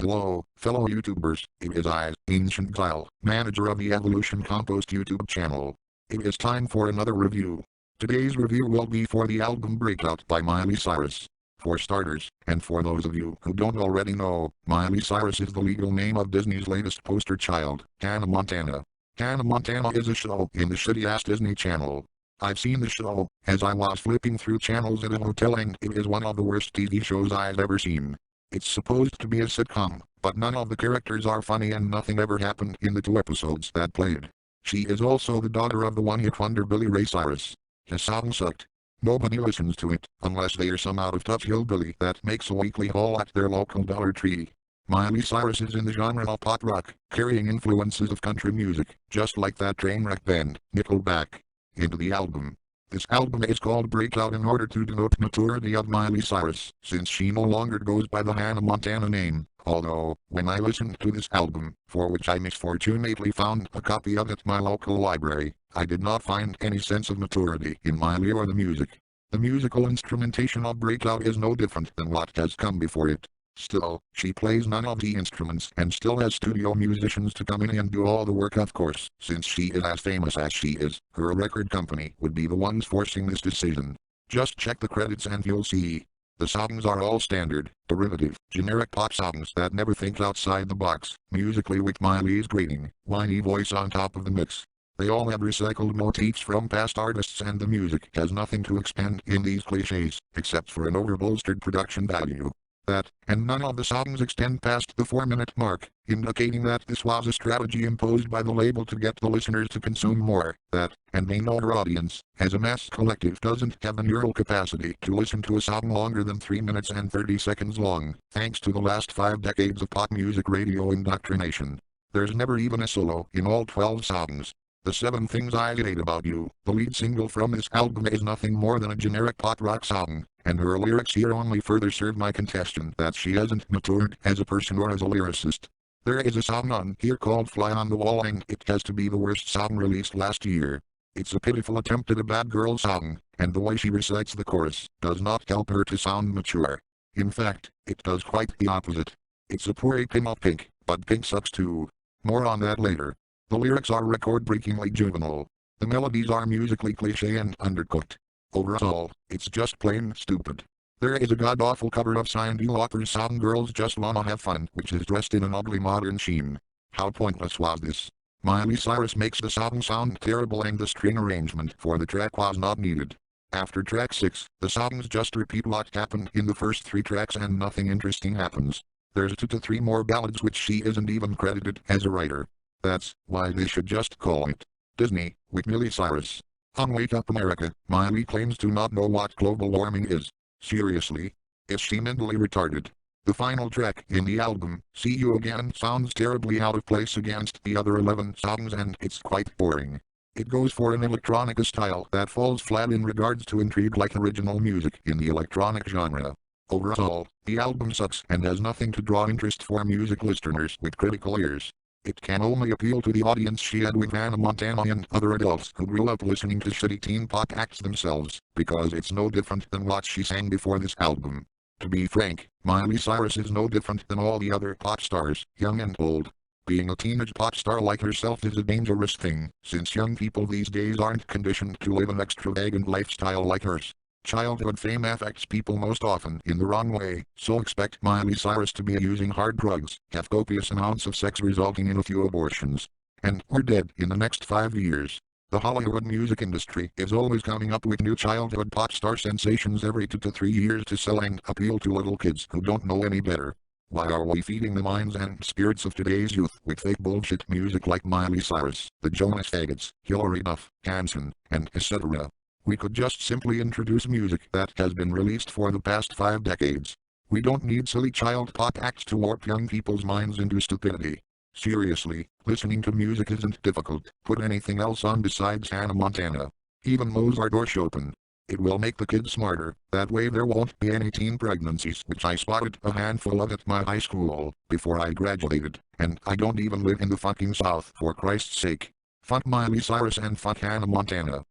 Hello, fellow YouTubers, it is I, Ancient Kyle, manager of the Evolution Compost YouTube channel. It is time for another review. Today's review will be for the album Breakout by Miley Cyrus. For starters, and for those of you who don't already know, Miley Cyrus is the legal name of Disney's latest poster child, Hannah Montana. Hannah Montana is a show in the shitty-ass Disney Channel. I've seen the show, as I was flipping through channels at a hotel, and it is one of the worst TV shows I've ever seen. It's supposed to be a sitcom, but none of the characters are funny and nothing ever happened in the 2 episodes that played. She is also the daughter of the one-hit wonder Billy Ray Cyrus. His song sucked. Nobody listens to it, unless they are some out-of-touch hillbilly that makes a weekly haul at their local Dollar Tree. Miley Cyrus is in the genre of pop rock, carrying influences of country music, just like that trainwreck band, Nickelback, into the album. This album is called Breakout in order to denote maturity of Miley Cyrus, since she no longer goes by the Hannah Montana name. Although, when I listened to this album, for which I misfortunately found a copy of at my local library, I did not find any sense of maturity in Miley or the music. The musical instrumentation of Breakout is no different than what has come before it. Still, she plays none of the instruments and still has studio musicians to come in and do all the work, of course. Since she is as famous as she is, her record company would be the ones forcing this decision. Just check the credits and you'll see. The songs are all standard, derivative, generic pop songs that never think outside the box, musically, with Miley's grating, whiny voice on top of the mix. They all have recycled motifs from past artists, and the music has nothing to expand in these cliches, except for an overbolstered production value. That, and none of the songs extend past the 4-minute mark, indicating that this was a strategy imposed by the label to get the listeners to consume more. That, and they know her audience, as a mass collective, doesn't have the neural capacity to listen to a song longer than 3 minutes and 30 seconds long, thanks to the last 5 decades of pop music radio indoctrination. There's never even a solo in all 12 songs. The 7 Things I Hate About You, the lead single from this album, is nothing more than a generic pop rock song, and her lyrics here only further serve my contention that she hasn't matured as a person or as a lyricist. There is a song on here called Fly on the Wall, and it has to be the worst song released last year. It's a pitiful attempt at a bad girl song, and the way she recites the chorus does not help her to sound mature. In fact, it does quite the opposite. It's a poor aping of Pink, but Pink sucks too. More on that later. The lyrics are record-breakingly juvenile. The melodies are musically cliché and undercooked. Overall, it's just plain stupid. There is a god-awful cover of Cyndi Lauper's song Girls Just Wanna Have Fun, which is dressed in an ugly modern sheen. How pointless was this? Miley Cyrus makes the song sound terrible, and the string arrangement for the track was not needed. After track 6, the songs just repeat what happened in the first 3 tracks and nothing interesting happens. There's 2 to 3 more ballads which she isn't even credited as a writer. That's why they should just call it Disney, with Miley Cyrus. On Wake Up America, Miley claims to not know what global warming is. Seriously? Is she mentally retarded? The final track in the album, See You Again, sounds terribly out of place against the other 11 songs, and it's quite boring. It goes for an electronica style that falls flat in regards to intrigue like original music in the electronic genre. Overall, the album sucks and has nothing to draw interest for music listeners with critical ears. It can only appeal to the audience she had with Hannah Montana and other adults who grew up listening to shitty teen pop acts themselves, because it's no different than what she sang before this album. To be frank, Miley Cyrus is no different than all the other pop stars, young and old. Being a teenage pop star like herself is a dangerous thing, since young people these days aren't conditioned to live an extravagant lifestyle like hers. Childhood fame affects people most often in the wrong way, so expect Miley Cyrus to be using hard drugs, have copious amounts of sex resulting in a few abortions, and or dead in the next 5 years. The Hollywood music industry is always coming up with new childhood pop star sensations every 2 to 3 years to sell and appeal to little kids who don't know any better. Why are we feeding the minds and spirits of today's youth with fake bullshit music like Miley Cyrus, the Jonas Faggots, Hilary Duff, Hanson, and etc.? We could just simply introduce music that has been released for the past 5 decades. We don't need silly child pop acts to warp young people's minds into stupidity. Seriously, listening to music isn't difficult. Put anything else on besides Hannah Montana. Even Mozart or Chopin. It will make the kids smarter. That way there won't be any teen pregnancies, which I spotted a handful of at my high school before I graduated, and I don't even live in the fucking South, for Christ's sake. Fuck Miley Cyrus and fuck Hannah Montana.